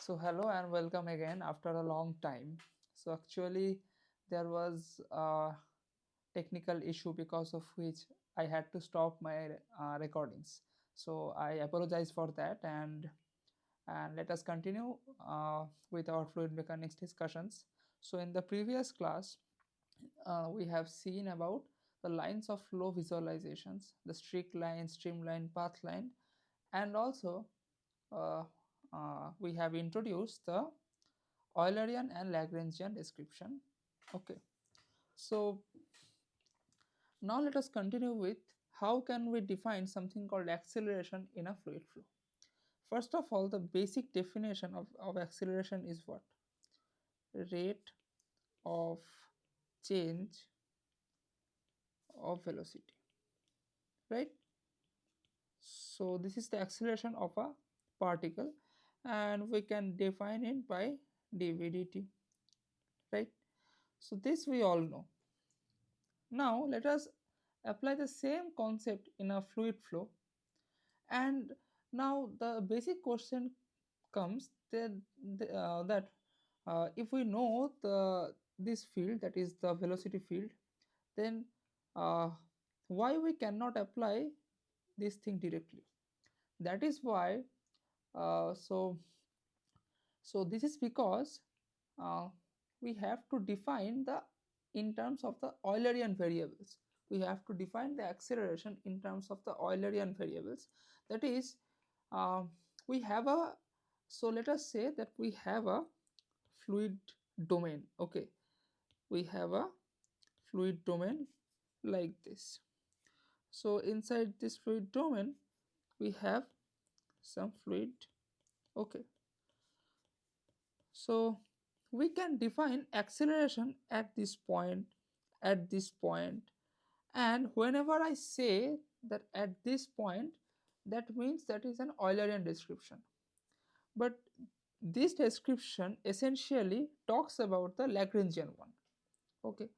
So hello and welcome again after a long time. So actually there was a technical issue because of which I had to stop my recordings. So I apologize for that and let us continue with our fluid mechanics discussions. So in the previous class we have seen about the lines of flow visualizations, the streak line, streamline, path line, and also uh, we have introduced the Eulerian and Lagrangian description. Okay, so now let us continue with how can we define something called acceleration in a fluid flow. First of all, the basic definition of acceleration is what? Rate of change of velocity, right? So this is the acceleration of a particle and we can define it by dv dt, right? So this we all know. Now let us apply the same concept in a fluid flow, and now the basic question comes that if we know this field, that is the velocity field, then uh, why we cannot apply this thing directly? That is why uh, so so this is because uh, we have to define the in terms of the Eulerian variables. We have to define the acceleration in terms of the Eulerian variables. That is, uh, we have a so let us say that we have a fluid domain. Okay, we have a fluid domain like this. So inside this fluid domain, we have some fluid. Okay, so we can define acceleration at this point, and whenever I say that at this point, that means that is an Eulerian description. But this description essentially talks about the Lagrangian one. Okay,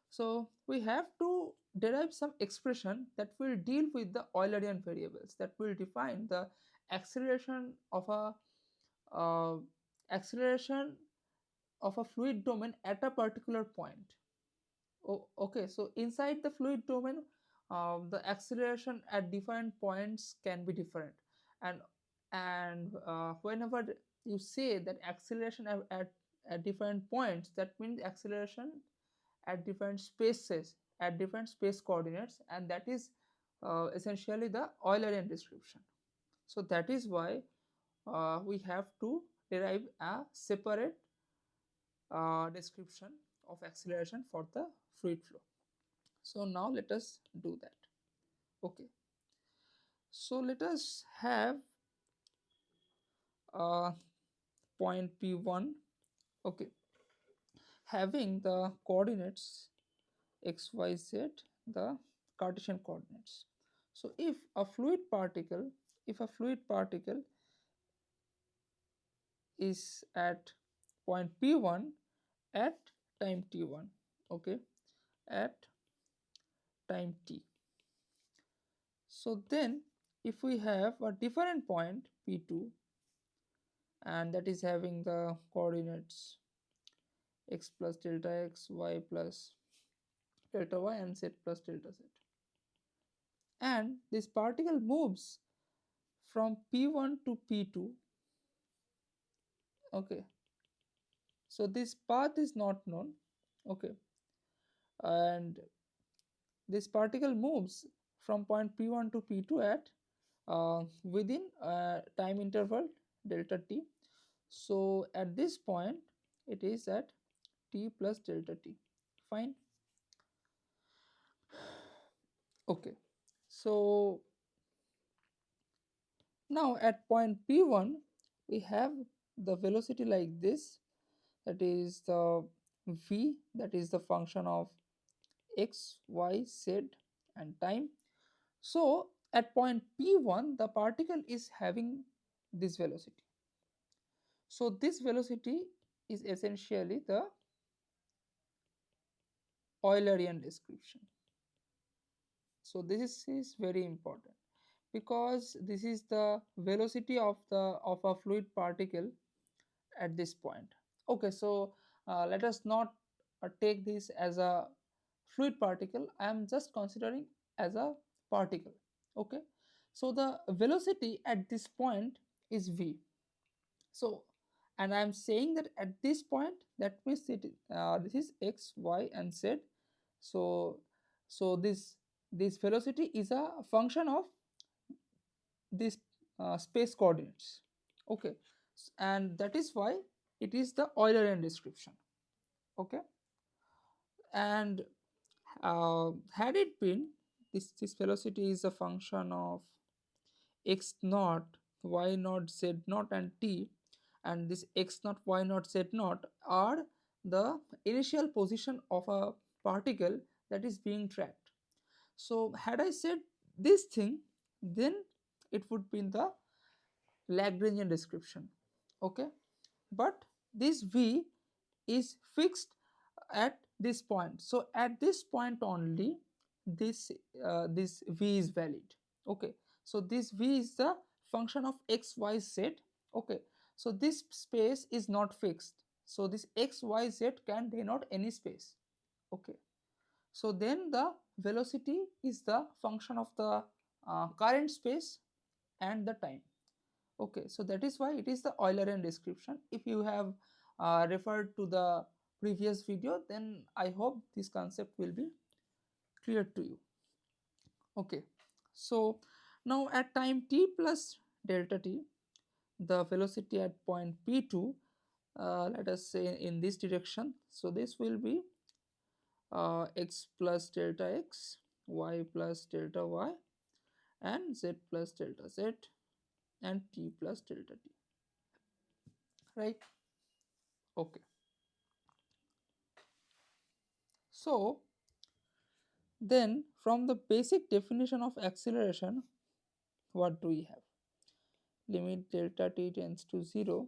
so we have to derive some expression that will deal with the Eulerian variables, that will define the acceleration of a uh, acceleration of a fluid domain at a particular point. Oh, okay, so inside the fluid domain, the acceleration at different points can be different, and whenever you say that acceleration at different points, that means acceleration at different spaces, at different space coordinates, and that is essentially the Eulerian description. So that is why we have to derive a separate description of acceleration for the fluid flow. So now let us do that. Okay, so let us have uh, point P1, okay, having the coordinates x, y, z, the Cartesian coordinates. So if a fluid particle is at point P1 at time t1, okay, at time t. So then if we have a different point P2 and that is having the coordinates x plus delta x, y plus delta y, and z plus delta z, and this particle moves from P1 to P2, okay, so this path is not known, okay, and this particle moves from point P1 to P2 at within time interval delta t. So at this point it is at t plus delta t. Fine. Okay. So now at point P1 we have the velocity like this, that is the v, that is the function of x, y, z and time. So at point P1 the particle is having this velocity. So this velocity is essentially the Eulerian description. So this is very important because this is the velocity of a fluid particle at this point. Okay, so let us not take this as a fluid particle. I am just considering as a particle. Okay, so the velocity at this point is v. So, and I am saying that at this point, that means this is x, y, and z. So, this velocity is a function of these space coordinates. Okay, and that is why it is the Eulerian description. Okay, and had it been this velocity is a function of x naught, y naught, z naught, and t, and this x naught, y naught, z naught are the initial position of a particle that is being tracked. So had I said this thing, then it would be in the Lagrangian description. Okay, but this v is fixed at this point. So at this point only, this v is valid. Okay, so this v is the function of x, y, z. Okay, so this space is not fixed. So this x, y, z can denote any space. Okay, so then the velocity is the function of the current space and the time. Okay, so that is why it is the Eulerian description. If you have referred to the previous video, then I hope this concept will be clear to you. Okay, so now at time t plus delta t, the velocity at point p2, let us say in this direction, so this will be x plus delta x, y plus delta y, and z plus delta z, and t plus delta t, right? Okay, so then from the basic definition of acceleration, what do we have? Limit delta t tends to 0,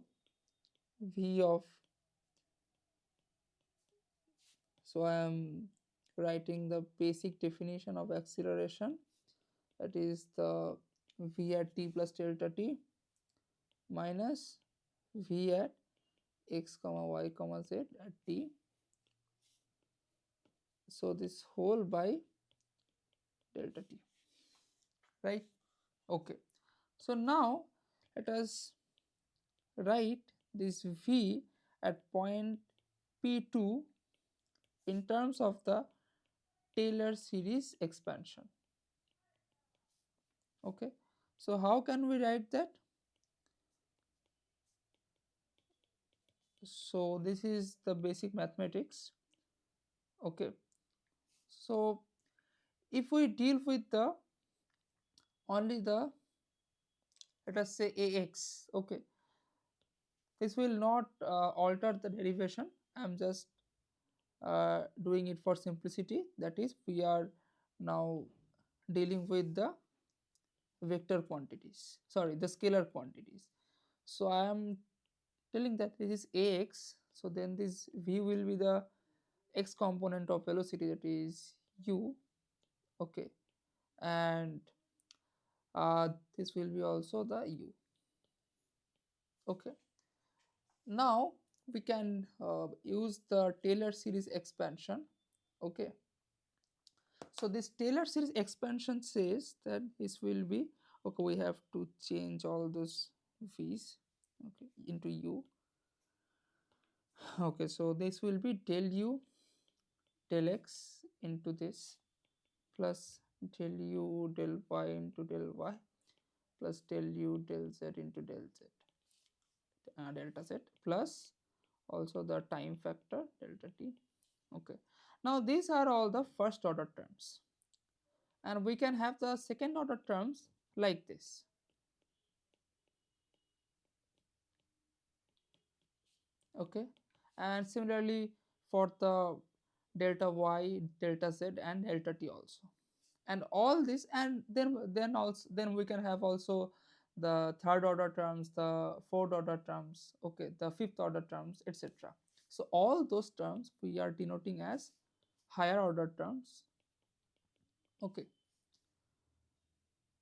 v of, so I am writing the basic definition of acceleration, that is the v at t plus delta t minus v at x comma y comma z at t, so this whole by delta t, right? Okay, so now let us write this v at point p2 in terms of the Taylor series expansion. Okay, so how can we write that? So this is the basic mathematics. Okay, so if we deal with the only the, let us say, ax, okay, this will not alter the derivation. I am just doing it for simplicity. That is, we are now dealing with the vector quantities, sorry, the scalar quantities. So I am telling that this is ax, so then this v will be the x component of velocity, that is u. Okay, and this will be also the u. Okay, now we can use the Taylor series expansion. Okay, so this Taylor series expansion says that this will be, okay, we have to change all those v's, okay, into u. Okay, so this will be del u del x into this plus del u del y into del y plus del u del z into del z, delta z, plus also the time factor delta t. Okay, now these are all the first order terms, and we can have the second order terms like this. Okay, and similarly for the delta y, delta z, and delta t also, and all this, and then we can have also the third order terms, the fourth order terms, okay, the fifth order terms, etc. So all those terms we are denoting as higher order terms. Okay,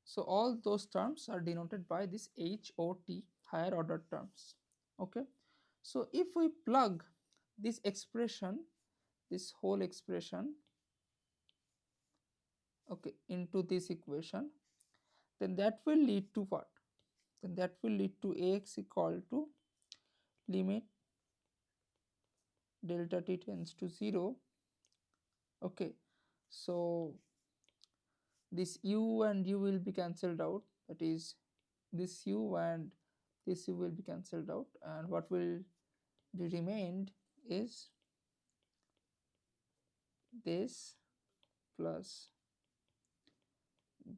so all those terms are denoted by this HOT, higher order terms. Okay, So if we plug this expression, this whole expression, okay, into this equation, then that will lead to what? Then that will lead to Ax equal to limit delta t tends to 0. Okay, so this u and u will be cancelled out, that is this u and this u will be cancelled out, and what will be remained is this plus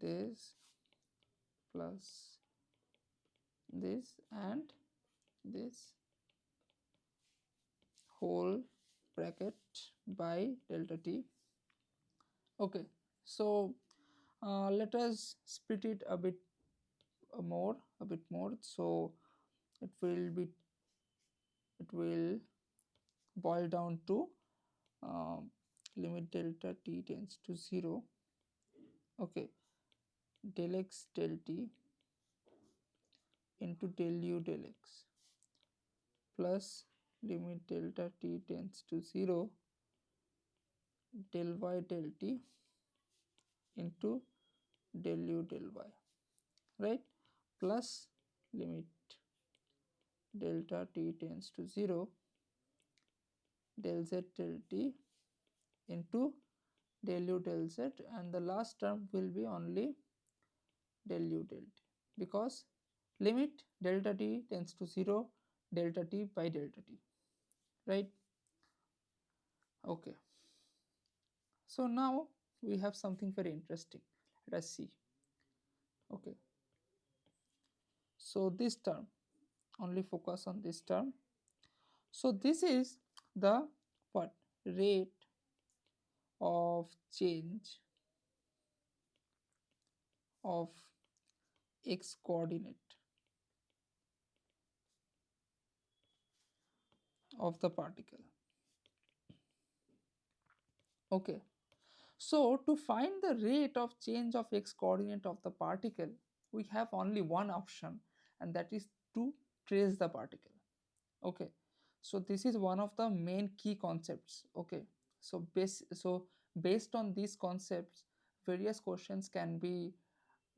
this plus this and this whole bracket by delta t. Okay, so let us split it a bit more. So it will be, it will boil down to um, limit delta t tends to 0, okay, del x del t into del u del x plus limit delta t tends to 0 del y del t into del u del y, right, plus limit delta t tends to 0 del z del t into del u del z, and the last term will be only del u del t, because limit delta t tends to 0 delta t by delta t, right. Okay, so now we have something very interesting. Let us see. Okay, so this term, only focus on this term. So this is the what? Rate of change of x coordinate of the particle. Okay, so to find the rate of change of x coordinate of the particle, we have only one option, and that is to trace the particle. Okay, so this is one of the main key concepts. Okay, so based on these concepts, various questions can be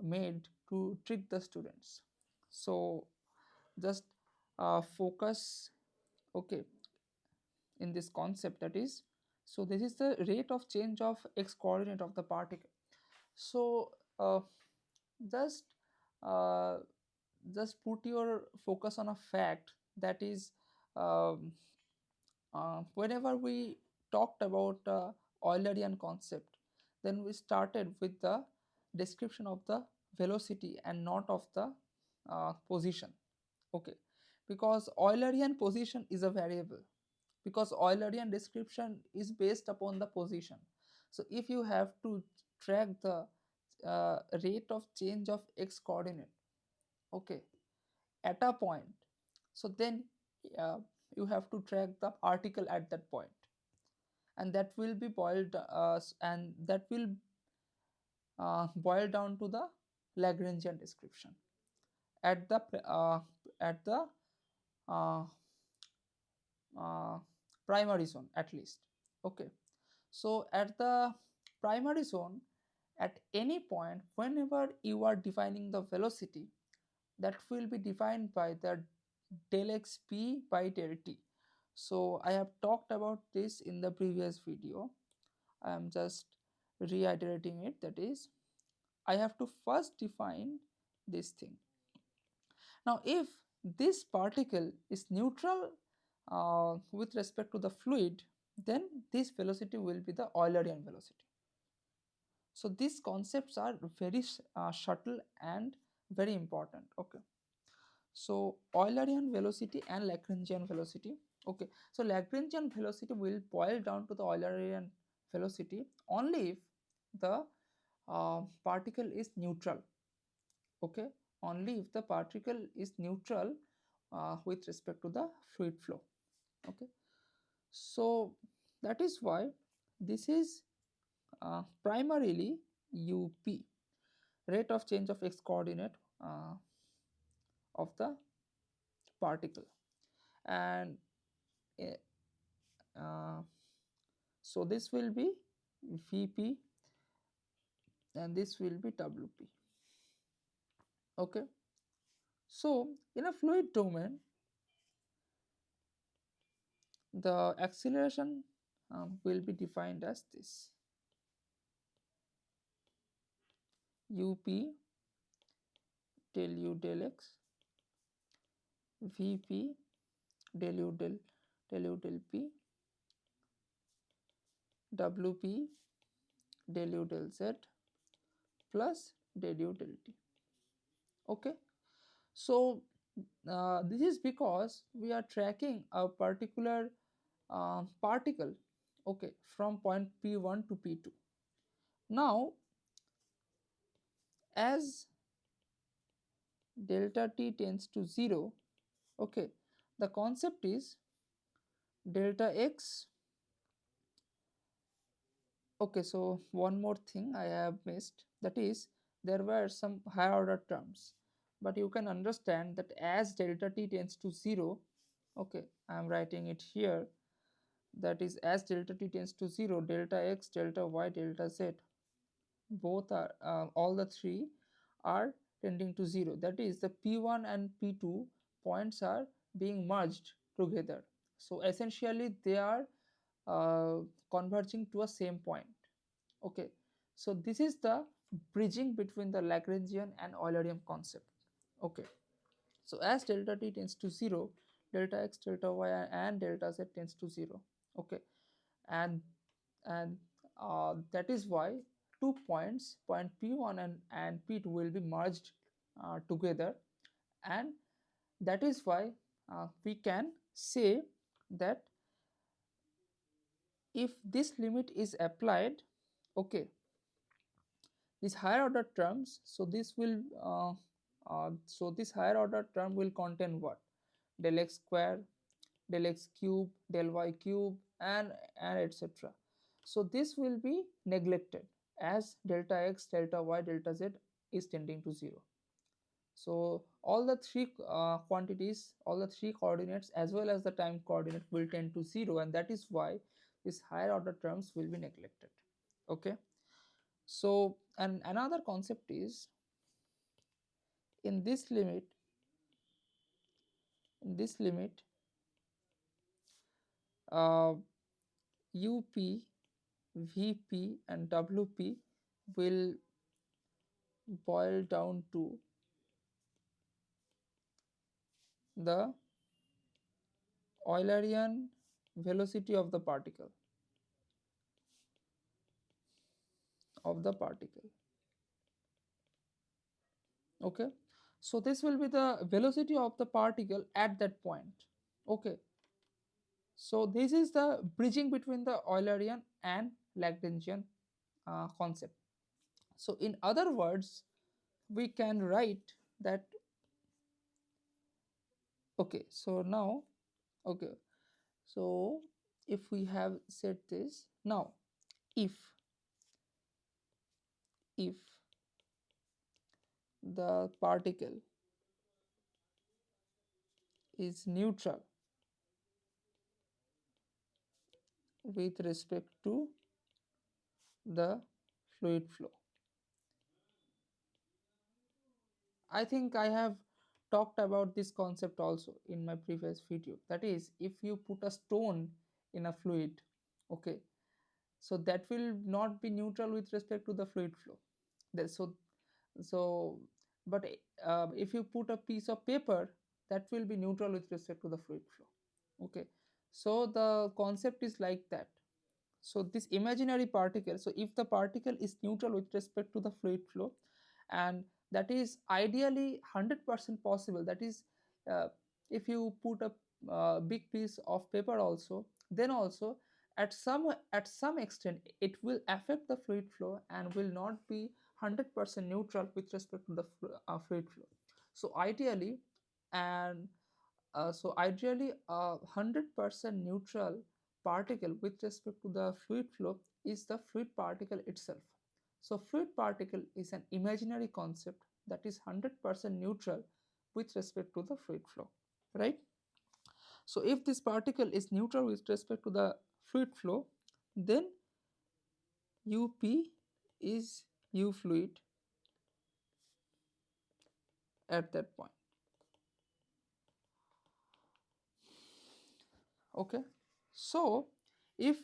made to trick the students. So just focus, okay, in this concept, that is, so this is the rate of change of x coordinate of the particle. So just uh, just put your focus on a fact, that is, um, whenever we talked about Eulerian concept, then we started with the description of the velocity and not of the position. Okay, because Eulerian position is a variable, because Eulerian description is based upon the position. So if you have to track the rate of change of x coordinate, okay, at a point, so then uh, you have to track the particle at that point, and that will be boiled and that will boil down to the Lagrangian description at the at the uh, uh, primary zone at least. Okay, so at the primary zone, at any point whenever you are defining the velocity, that will be defined by the del x p by del t. So I have talked about this in the previous video. I am just reiterating it, that is, I have to first define this thing. Now if this particle is neutral with respect to the fluid, then this velocity will be the Eulerian velocity. So these concepts are very subtle and very important. Okay, so Eulerian velocity and Lagrangian velocity. Okay, so Lagrangian velocity will boil down to the Eulerian velocity only if the particle is neutral. Okay, only if the particle is neutral with respect to the fluid flow. Okay, so that is why this is primarily UP, rate of change of x coordinate of the particle, and uh, uh, so this will be Vp and this will be Wp. Okay, so in a fluid domain, the acceleration will be defined as this: Up del u del x, Vp del u del p, Wp del u del z plus del u del t. Okay, so this is because we are tracking a particular particle, okay, from point P1 to P2. Now, as delta t tends to 0, okay, the concept is delta x. Okay, so one more thing I have missed, that is there were some higher order terms, but you can understand that as delta t tends to 0, okay, I am writing it here, that is as delta t tends to 0, delta x, delta y, delta z, both are all the three are tending to 0. That is the P1 and P2 points are being merged together. So essentially they are uh, converging to a same point. Okay, so this is the bridging between the Lagrangian and Eulerian concept. Okay, so as delta t tends to 0, delta x, delta y and delta z tends to 0. Okay, and and that is why 2 points, point P1 and P2 will be merged together, and that is why we can say that if this limit is applied, okay, these higher order terms, so this will so this higher order term will contain what? Del x square, del x cube, del y cube, and etc. So this will be neglected as delta x, delta y, delta z is tending to 0. So all the three quantities, all the three coordinates as well as the time coordinate will tend to 0, and that is why these higher order terms will be neglected. Okay, so and another concept is in this limit, in this limit uh, up, vp and wp will boil down to the Eulerian velocity of the particle. Okay, so this will be the velocity of the particle at that point. Okay, so this is the bridging between the Eulerian and Lagrangian concept. So in other words, we can write that, okay, so now, okay, so if we have said this, now if the particle is neutral with respect to the fluid flow, I think I have talked about this concept also in my previous video, that is if you put a stone in a fluid, okay, so that will not be neutral with respect to the fluid flow. So but if you put a piece of paper, that will be neutral with respect to the fluid flow. Okay, so the concept is like that. So this imaginary particle, so if the particle is neutral with respect to the fluid flow, and that is ideally 100% possible, that is uh, if you put a big piece of paper also, then also at some extent it will affect the fluid flow and will not be 100% neutral with respect to the fluid flow. So ideally, and so ideally, a 100% neutral particle with respect to the fluid flow is the fluid particle itself. So fluid particle is an imaginary concept that is 100% neutral with respect to the fluid flow, right? So if this particle is neutral with respect to the fluid flow, then UP is U fluid at that point. Okay, so if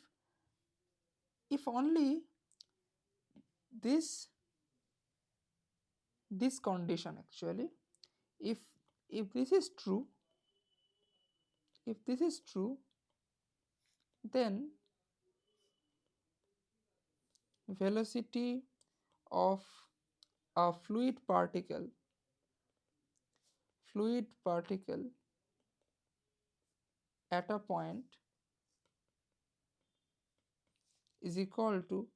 only this this condition, actually, if if this is true, if this is true, then velocity of a fluid particle at a point is equal to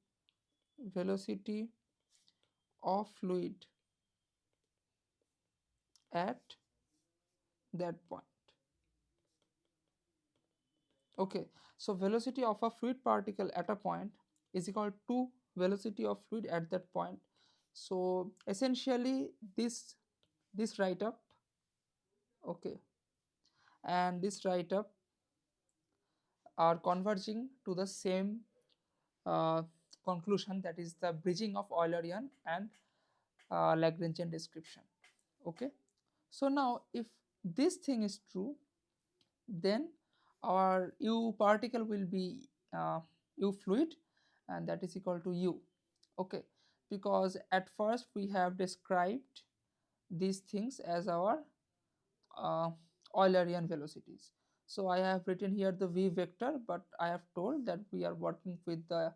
velocity of fluid at that point. Okay, so velocity of a fluid particle at a point is equal to velocity of fluid at that point. So essentially this write up, okay, and this write up are converging to the same uh, conclusion, that is the bridging of Eulerian and Lagrangian description. Okay, so now if this thing is true, then our U particle will be U fluid, and that is equal to U. Okay, because at first we have described these things as our uh, Eulerian velocities. So I have written here the V vector, but I have told that we are working with the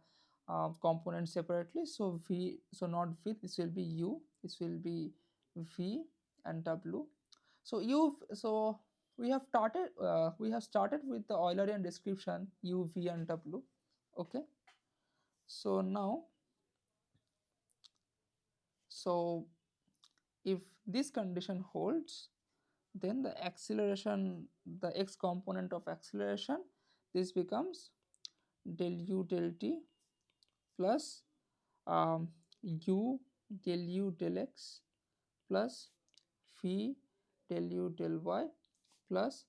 components separately. So V, so not V, this will be U, this will be V and W. So so we have started with the Eulerian description U, V and W. Okay, so now, so if this condition holds, then the acceleration, the x component of acceleration, this becomes del u del t plus u del u del x plus v del u del y plus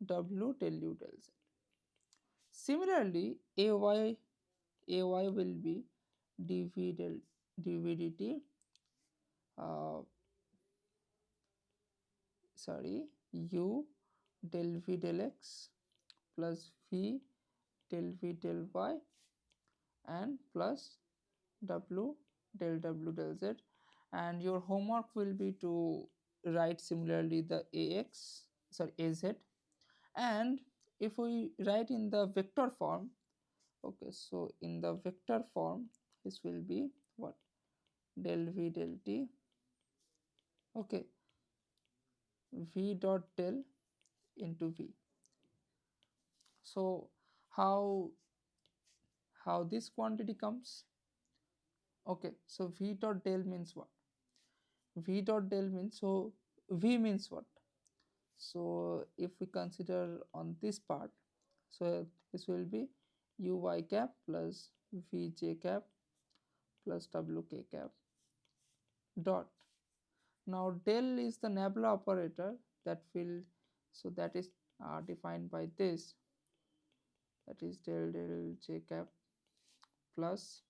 w del u del z. Similarly, ay will be dv dt, uh, sorry, u del v del x plus v del v del y and plus w del w del z. And your homework will be to write similarly the az. And if we write in the vector form, okay, so in the vector form this will be what, del v del t, okay, v dot del into v. So how this quantity comes? Okay, so v dot del means what? V dot del means, so v means what? So if we consider on this part, so this will be uy cap plus vj cap plus wk cap dot. Now del is the nabla operator that will, so that is defined by this, that is del del j cap plus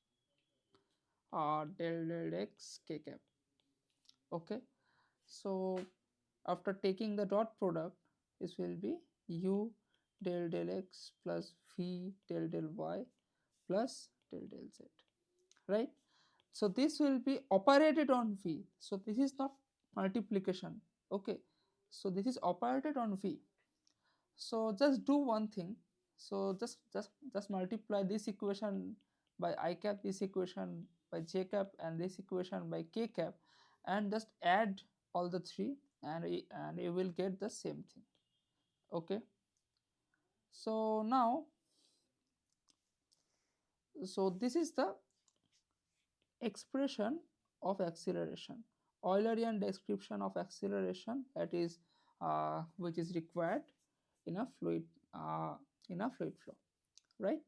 del del x k cap. Okay, so after taking the dot product, this will be u del del x plus v del del y plus del del z, right? So this will be operated on v, so this is not multiplication. Okay, so this is operated on v. So just do one thing, so just multiply this equation by I cap, this equation by j cap, and this equation by k cap, and just add all the three, and you will get the same thing. Okay, so now, so this is the expression of acceleration, Eulerian description of acceleration, that is which is required in a fluid flow, right?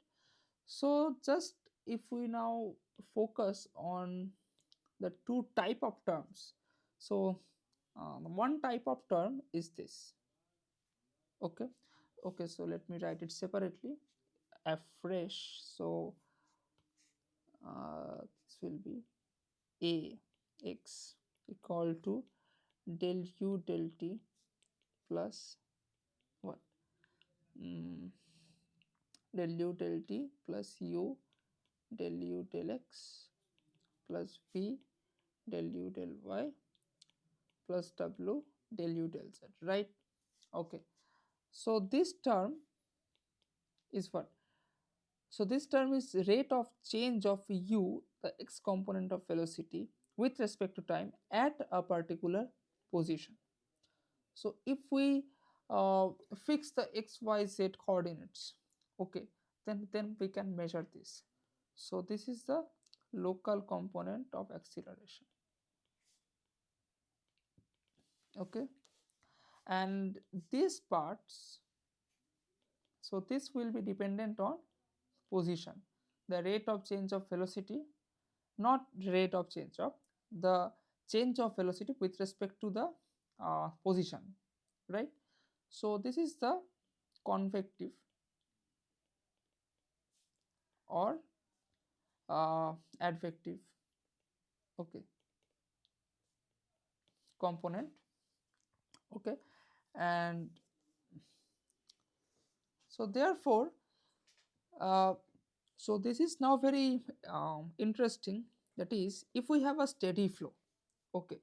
So just if we now focus on the two type of terms, so one type of term is this. Okay, Okay, so let me write it separately. Fresh. So this will be a x equal to del u del t plus what, mm, del u del t plus u del u del x plus v del u del y plus w del u del z, right? Okay, so this term is what? So this term is rate of change of u, the x component of velocity, with respect to time at a particular position. So if we fix the x, y, z coordinates, okay, then we can measure this. So this is the local component of acceleration. Okay, and these parts, so this will be dependent on position, the rate of change of velocity, not rate of change of, the change of velocity with respect to the position, right? So this is the convective or advective, okay, component. Okay, and so therefore uh, so this is now very interesting, that is, if we have a steady flow, okay,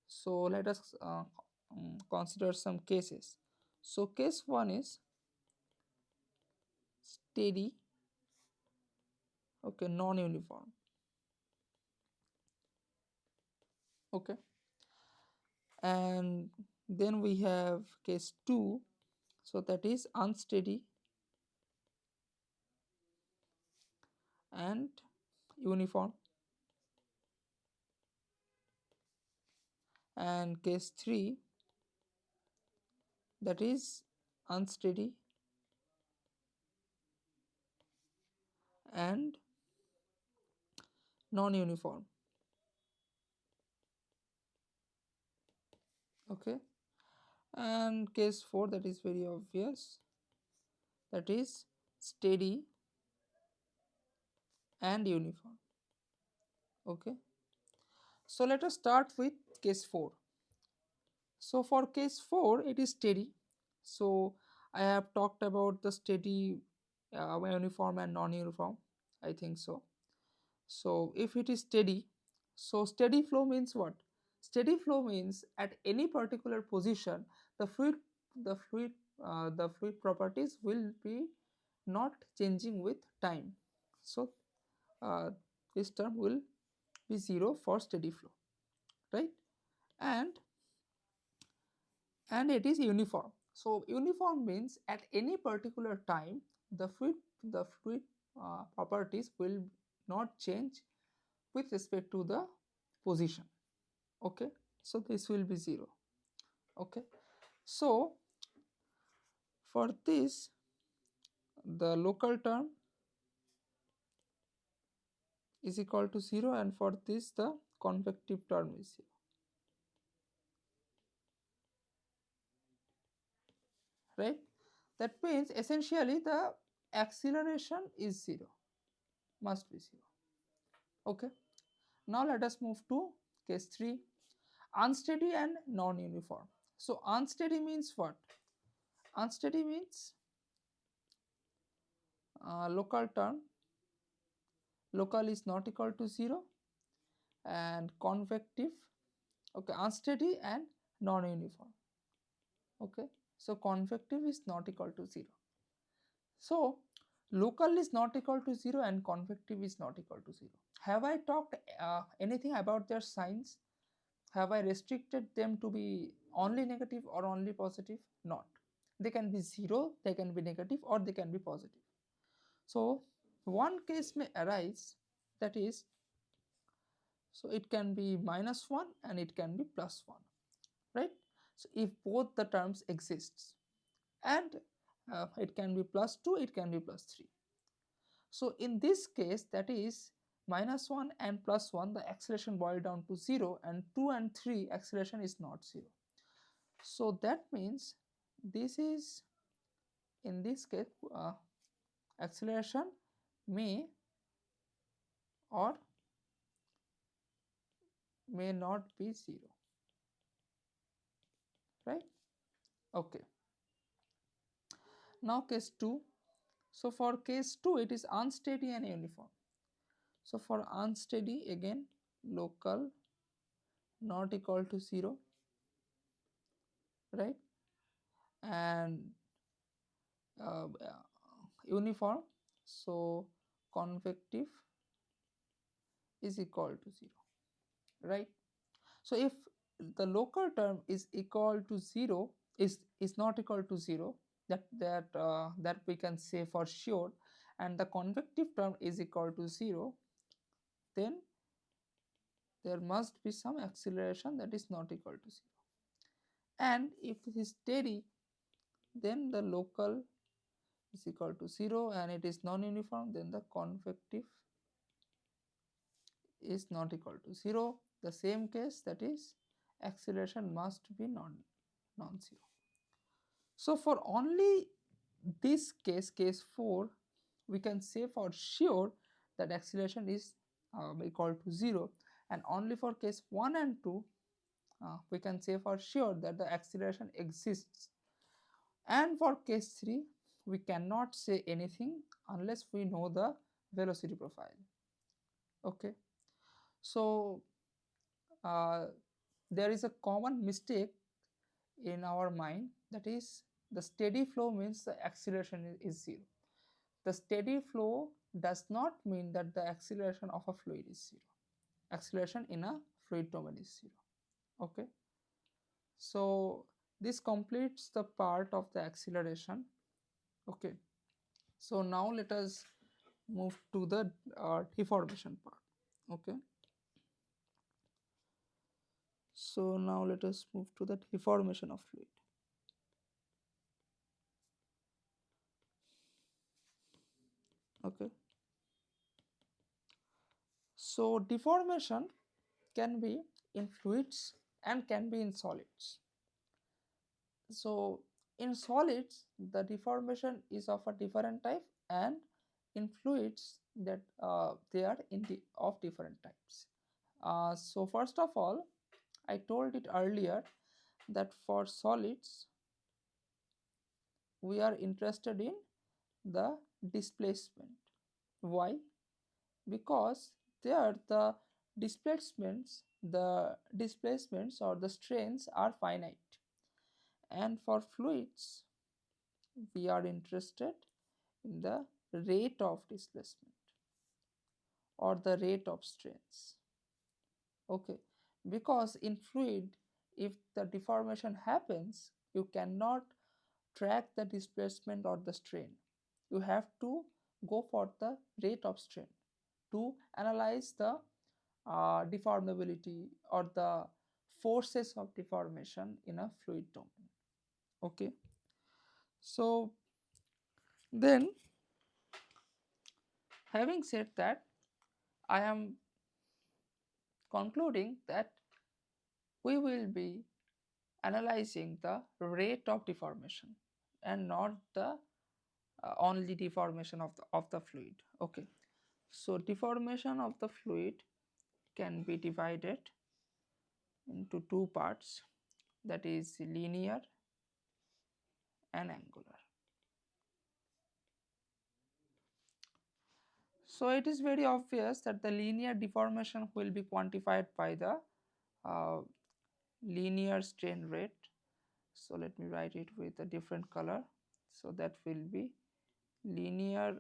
so let us consider some cases. So case 1 is steady, okay, non-uniform, okay, and then we have case 2, so that is unsteady and uniform, and case 3, that is unsteady and non-uniform, okay, and case 4, that is very obvious, that is steady and uniform, okay. So let us start with case 4. So for case 4 it is steady. So I have talked about the steady, uniform and non-uniform, I think so. So if it is steady, so steady flow means what? Steady flow means at any particular position the fluid the fluid the fluid properties will be not changing with time. So uh, this term will be 0 for steady flow, right? And it is uniform. So uniform means at any particular time the fluid properties will not change with respect to the position, okay. So this will be 0, okay. So for this the local term is equal to 0, and for this the convective term is 0, right? That means essentially the acceleration is 0, must be 0, okay. Now let us move to case 3, unsteady and non-uniform. So unsteady means what? Unsteady means local term, local is not equal to 0, and convective, okay, unsteady and non-uniform, okay. So convective is not equal to 0. So local is not equal to 0 and convective is not equal to 0. Have I talked anything about their signs? Have I restricted them to be only negative or only positive? Not. They can be 0, they can be negative, or they can be positive. So one case may arise, that is, so it can be -1 and it can be +1, right? So if both the terms exists, and it can be +2, it can be +3. So in this case, that is -1 and +1, the acceleration boils down to 0, and 2 and 3 acceleration is not 0. So that means this is in this case acceleration may or may not be 0, right? Okay. Now case 2. So for case 2 it is unsteady and uniform. So for unsteady, again local not equal to 0, right? And uniform, so convective is equal to 0, right? So if the local term is equal to 0, is not equal to 0, that we can say for sure, and the convective term is equal to 0, then there must be some acceleration that is not equal to 0. And if it is steady, then the local is equal to 0 and it is non-uniform, then the convective is not equal to 0. The same case, that is acceleration must be non-zero. So for only this case, case 4, we can say for sure that acceleration is equal to 0, and only for case 1 and 2 we can say for sure that the acceleration exists, and for case 3 we cannot say anything unless we know the velocity profile. Okay, so there is a common mistake in our mind, that is the steady flow means the acceleration is 0. The steady flow does not mean that the acceleration of a fluid is 0. Acceleration in a fluid domain is 0. Okay, so this completes the part of the acceleration. Okay, so now let us move to the deformation part. Okay, so now let us move to the deformation of fluid. Okay, so deformation can be in fluids and can be in solids. So in solids the deformation is of a different type, and in fluids that they are of different types. So first of all, I told it earlier that for solids we are interested in the displacement. Why? Because there the displacements or the strains are finite, and for fluids we are interested in the rate of displacement or the rate of strains. Okay, because in fluid if the deformation happens, you cannot track the displacement or the strain. You have to go for the rate of strain to analyze the deformability or the forces of deformation in a fluid domain. Okay, so then having said that, I am concluding that we will be analyzing the rate of deformation and not the only deformation of the fluid. Okay, so deformation of the fluid can be divided into two parts, that is linear and angular. So it is very obvious that the linear deformation will be quantified by the uh, linear strain rate. So let me write it with a different color. So that will be linear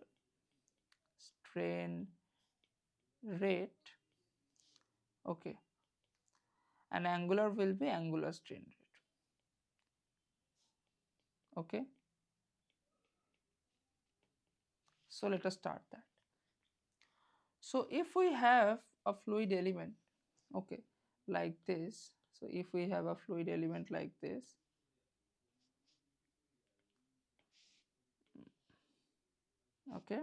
strain rate. Okay, and angular will be angular strain rate. Okay, so let us start that. So if we have a fluid element, okay, like this, so if we have a fluid element like this, okay,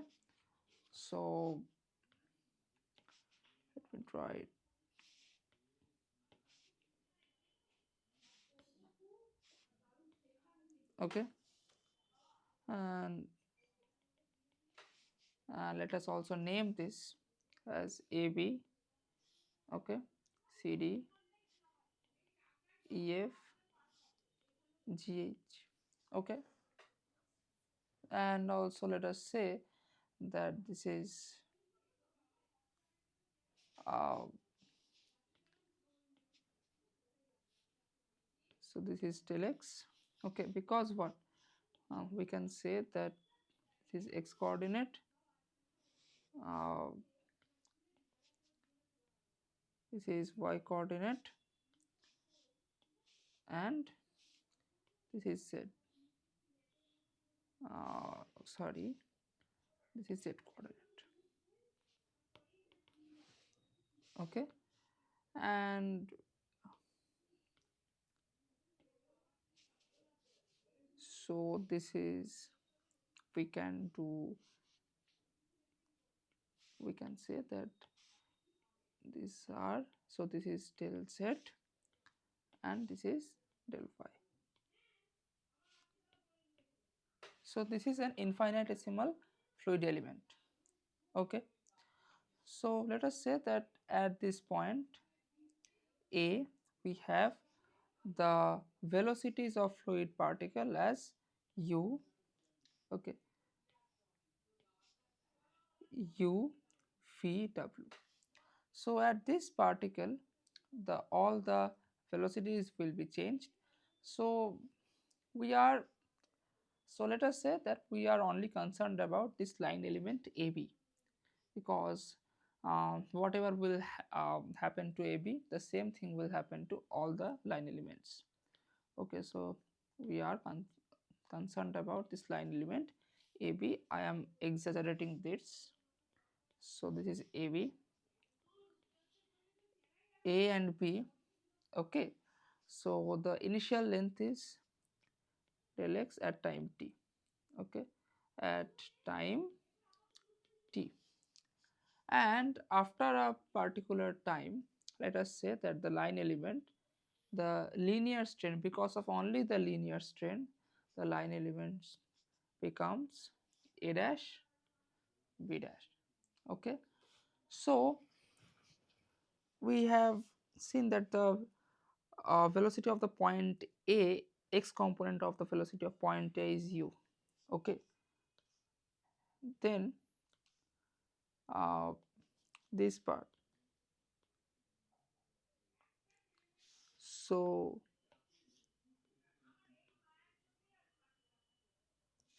so let me try it. Okay, And let us also name this as AB, okay, CD, EF, GH, okay. And also let us say that this is uh, so this is del x, okay, because what we can say that this is x coordinate, uh, this is y coordinate, and this is z, sorry, this is z coordinate, okay. And so this is, we can do, we can say that these are, so this is del z and this is del y. So this is an infinitesimal fluid element, okay. So let us say that at this point A, we have the velocities of fluid particle as u, okay, u v w. So at this particle, the all the velocities will be changed. So we are, so let us say that we are only concerned about this line element AB, because whatever will happen to AB, the same thing will happen to all the line elements, okay. So we are concerned about this line element AB. I am exaggerating this, so this is AB, A and B, okay. So the initial length is del x at time t, okay, at time t. And after a particular time, let us say that the line element, the linear strain, because of only the linear strain, the line elements becomes A dash, B dash, okay. So we have seen that the velocity of the point A, x component of the velocity of point A is u, okay. Then uh, this part, so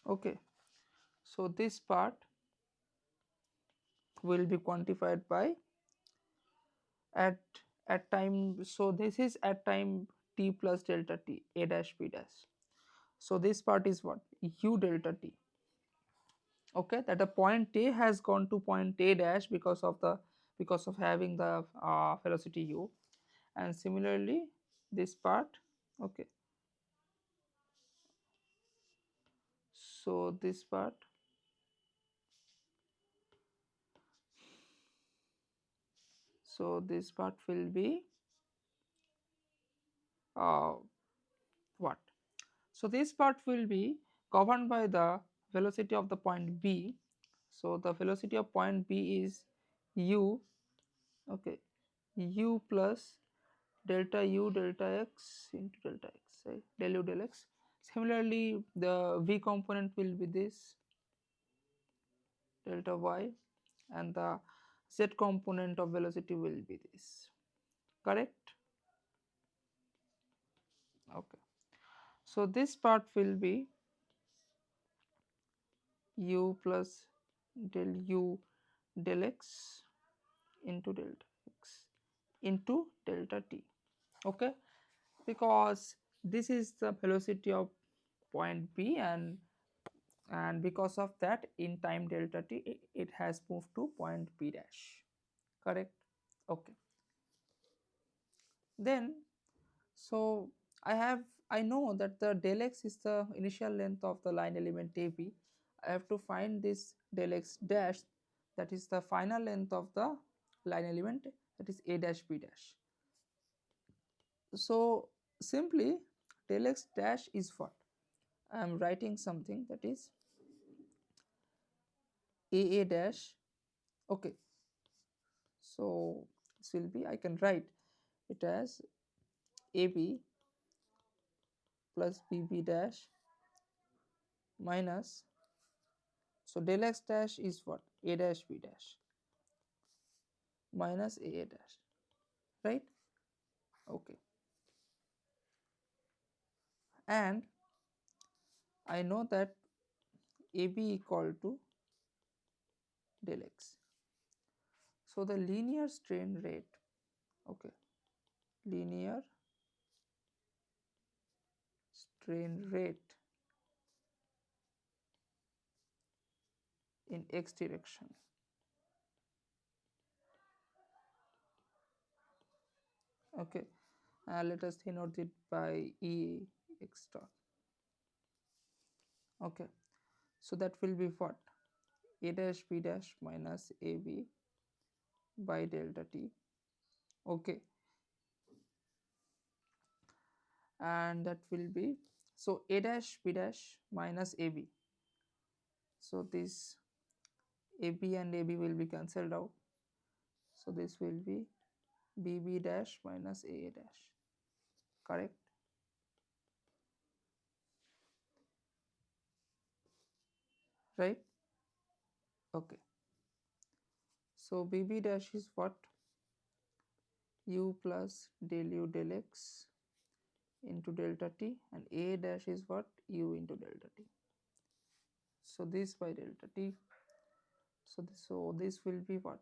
okay, so this part will be quantified by at time, so this is at time t plus delta t, A dash B dash. So this part is what, u delta t, okay, that the point A has gone to point A dash because of the, because of having the velocity u. And similarly this part, okay, so this part, so this part will be uh, what, so this part will be governed by the velocity of the point B. So the velocity of point B is u, okay, u plus delta u delta x into delta x, right, del u del x. Similarly the v component will be this delta y, and the z component of velocity will be this, correct, okay. So this part will be u plus del u del x into delta x into delta t, okay, because this is the velocity of point B, and because of that in time delta t it has moved to point B dash, correct, okay. Then so I know that the del x is the initial length of the line element AB. I have to find this del x dash, that is the final length of the line element, that is A dash B dash. So simply del x dash is what, I am writing something, that is AA dash. Okay, so this will be, I can write it as AB plus BB dash minus, so del x dash is what, A dash B dash minus AA dash, right? Okay, and I know that AB equal to del x. So the linear strain rate, okay, linear strain rate in x direction, okay, let us denote it by E x dot, okay, so that will be what, A dash B dash minus AB by delta t, okay, and that will be, so A dash B dash minus AB, so this AB and AB will be cancelled out, so this will be BB dash minus AA dash, correct? Right? Okay, so BB dash is what, u plus del u del x into delta t, and A dash is what, u into delta t, so this by delta t, so this will be what,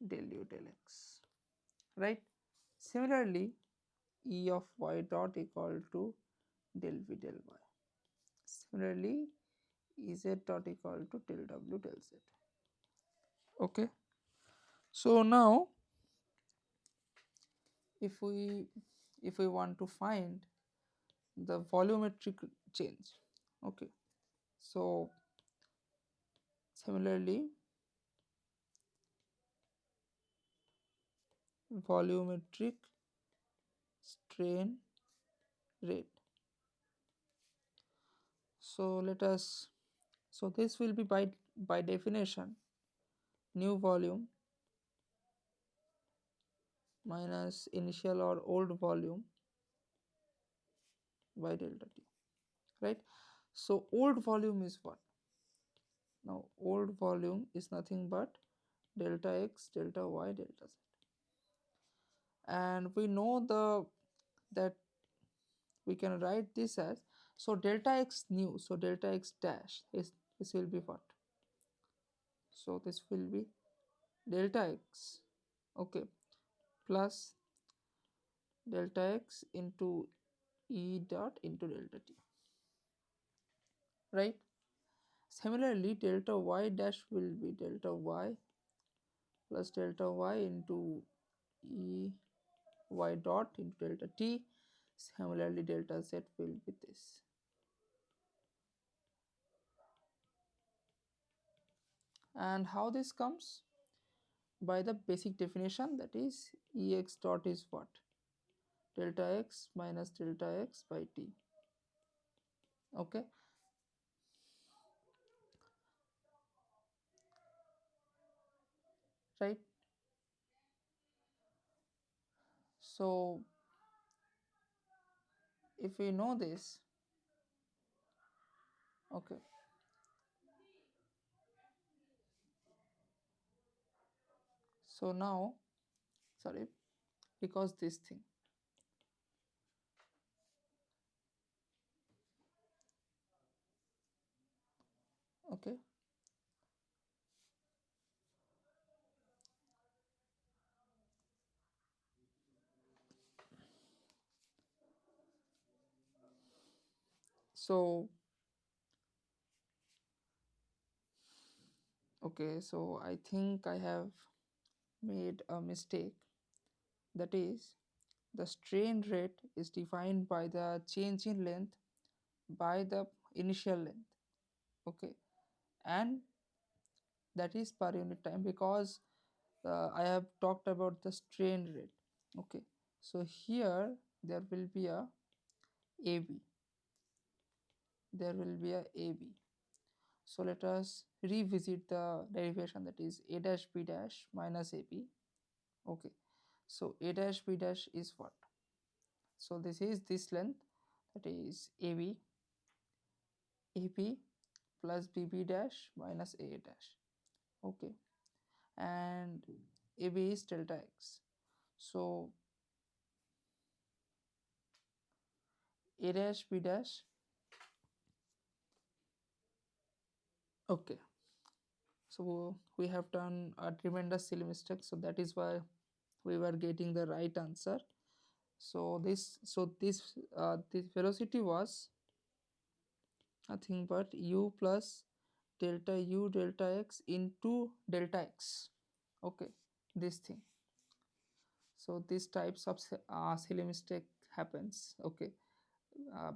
del u del x, right? Similarly, E of y dot equal to del v del y. Similarly, Ez dot equal to del w del z. Okay. So now, if we want to find the volumetric change, okay. So similarly, volumetric strain rate. So let us, so this will be by definition new volume minus initial or old volume by delta t, right? So old volume is what? Now old volume is nothing but delta x, delta y, delta z, and we know that we can write this as, so delta x new, so delta x dash is, this will be what? So this will be delta x, okay, plus delta x into E dot into delta t, right? Similarly, delta y dash will be delta y plus delta y into E y dot into delta t. Similarly, delta z will be this. And how this comes? By the basic definition, that is Ex dot is what? Delta x minus delta x by t. Okay. Right. So if we know this, okay, so now, sorry, because this thing, okay, so okay, so I think I have made a mistake, that is the strain rate is defined by the change in length by the initial length, okay, and that is per unit time, because I have talked about the strain rate, okay. So here there will be a AB, there will be a AB, So let us revisit the derivation, that is a dash b dash minus ab. Okay, so a dash b dash is what? So this is this length, that is ab plus bb dash minus a dash. Okay, and ab is delta x. So a dash b dash. Okay, so we have done a tremendous silly mistake, so that is why we were getting the right answer. So this velocity was nothing but u plus delta u delta x into delta x. Okay, this thing. So these types of silly mistake happens. Okay,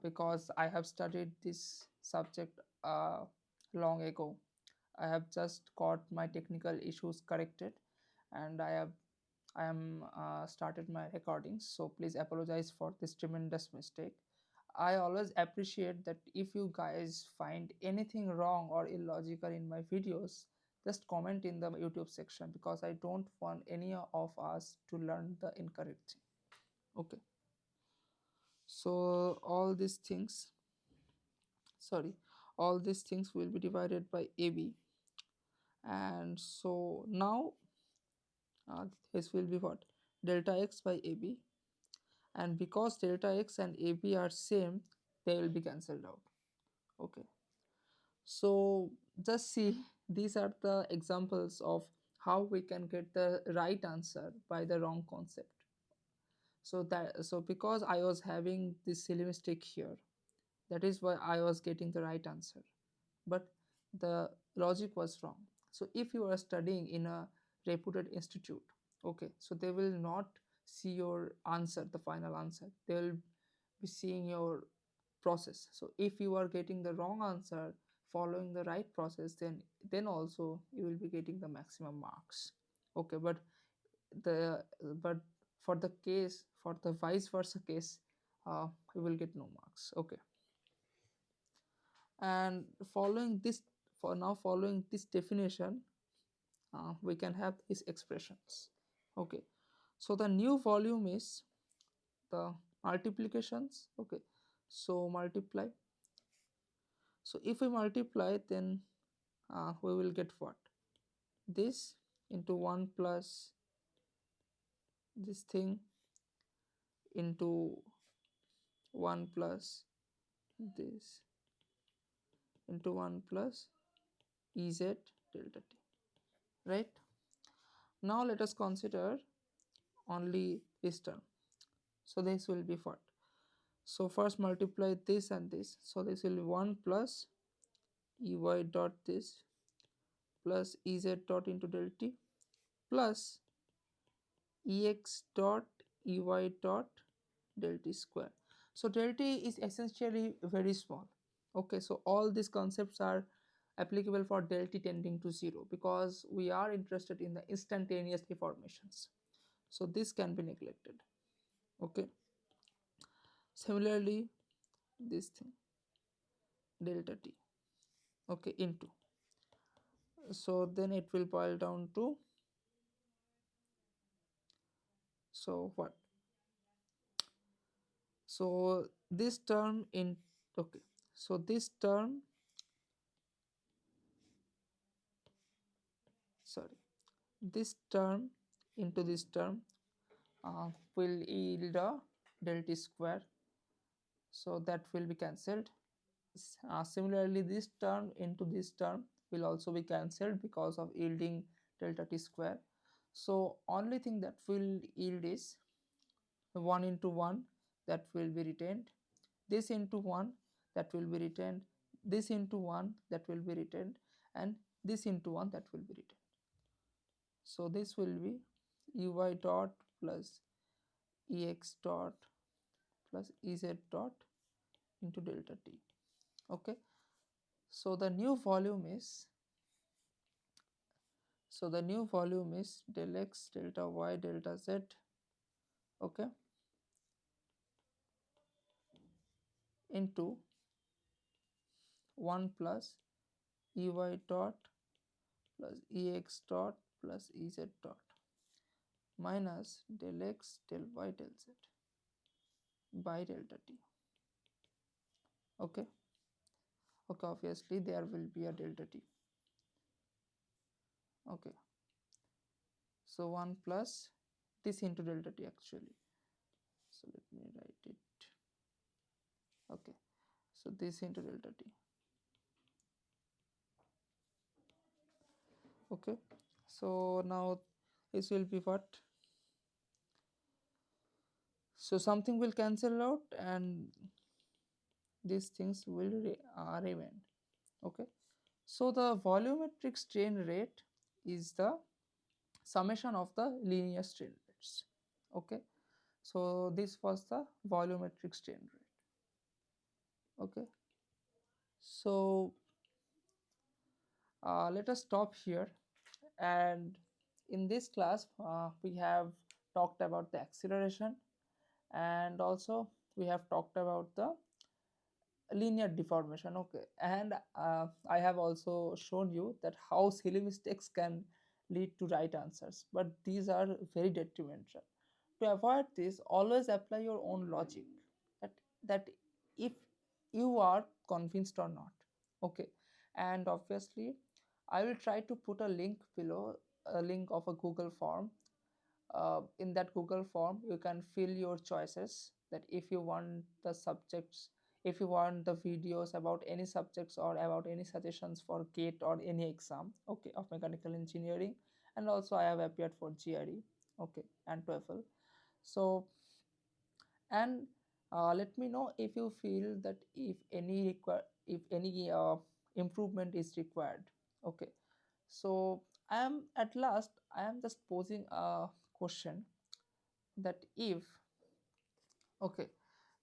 because I have studied this subject long ago. I have just got my technical issues corrected, and I am started my recordings. So please apologize for this tremendous mistake. I always appreciate that if you guys find anything wrong or illogical in my videos, just comment in the YouTube section, because I don't want any of us to learn the incorrect thing. Okay. So sorry, all these things will be divided by AB, and so now this will be what? Delta x by AB, and because delta x and AB are same, they will be cancelled out. Okay, so just see, these are the examples of how we can get the right answer by the wrong concept. So because I was having this silly mistake here, that is why I was getting the right answer, but the logic was wrong. So if you are studying in a reputed institute, okay, so they will not see your answer, the final answer, they will be seeing your process. So if you are getting the wrong answer following the right process, then also you will be getting the maximum marks. Okay, the but for the vice versa case, you will get no marks. Okay, and following this definition, we can have these expressions. Okay, so the new volume is the multiplications. Okay, so multiply. So if we multiply, then we will get what? This into 1 plus this thing into 1 plus this into 1 plus ez delta t, right? Now let us consider only this term. So this will be what? So first multiply this and this. So this will be 1 plus ey dot this plus ez dot into del t plus ex dot ey dot del t square. So del t is essentially very small. Okay, so all these concepts are applicable for del t tending to 0, because we are interested in the instantaneous deformations. So this can be neglected. Okay, similarly this thing delta t, okay, into, so then it will boil down to, so what? So this term in, okay, so this term, sorry, this term into this term will yield a del t square, so that will be cancelled. Similarly this term into this term will also be cancelled because of yielding delta t square. So only thing that will yield is 1 into 1, that will be retained, this into 1, that will be retained, this into 1, that will be retained, and this into 1, that will be retained. So this will be uy dot plus ex dot plus ez dot into delta t. Okay, so the new volume is, del x delta y delta z. Okay, into 1 plus ey dot plus ex dot plus ez dot minus del x del y del z by delta t. Okay, okay, obviously there will be a delta t. Okay, so 1 plus this into delta t actually, so let me write it. Okay, so this into delta t. Okay, so now this will be what, so something will cancel out and these things will remain. Okay, so the volumetric strain rate is the summation of the linear strain rates. Okay, so this was the volumetric strain rate. Okay, so let us stop here, and in this class we have talked about the acceleration, and also we have talked about the linear deformation. Okay, and I have also shown you that how silly mistakes can lead to right answers, but these are very detrimental. To avoid this, always apply your own logic, that that if you are convinced or not. Okay, and obviously I will try to put a link below, a link of a Google form. In that Google form you can fill your choices, that if you want the subjects, if you want the videos about any subjects or about any suggestions for GATE or any exam, okay, of mechanical engineering, and also I have appeared for GRE, okay, and TOEFL. So, and let me know if you feel that if any improvement is required. Okay, so I am just posing a question, that if, okay,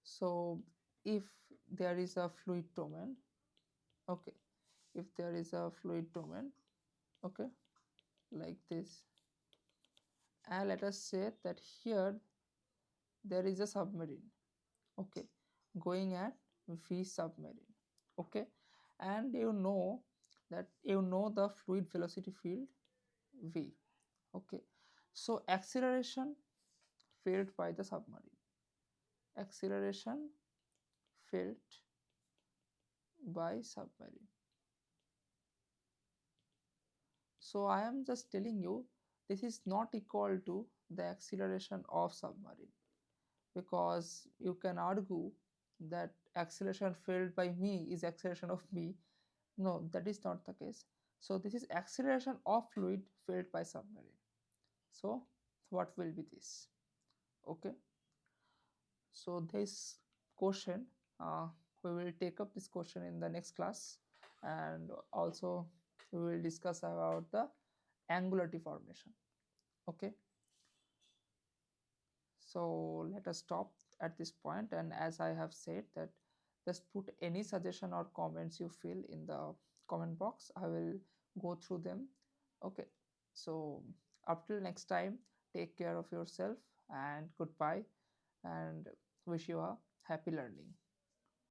so if there is a fluid domain, okay, if there is a fluid domain, okay, like this, and let us say that here there is a submarine, okay, going at v submarine, okay, and you know that you know the fluid velocity field v, okay, so acceleration felt by the submarine, acceleration felt by submarine. So I am just telling you, this is not equal to the acceleration of submarine, because you can argue that acceleration felt by me is acceleration of me. No, that is not the case. So this is acceleration of fluid felt by submarine. So what will be this? Okay. So this question, we will take up this question in the next class, and also we will discuss about the angular deformation. Okay, so let us stop at this point, and as I have said that just put any suggestion or comments you feel in the comment box. I will go through them. Okay, so up till next time, take care of yourself and goodbye, and wish you a happy learning.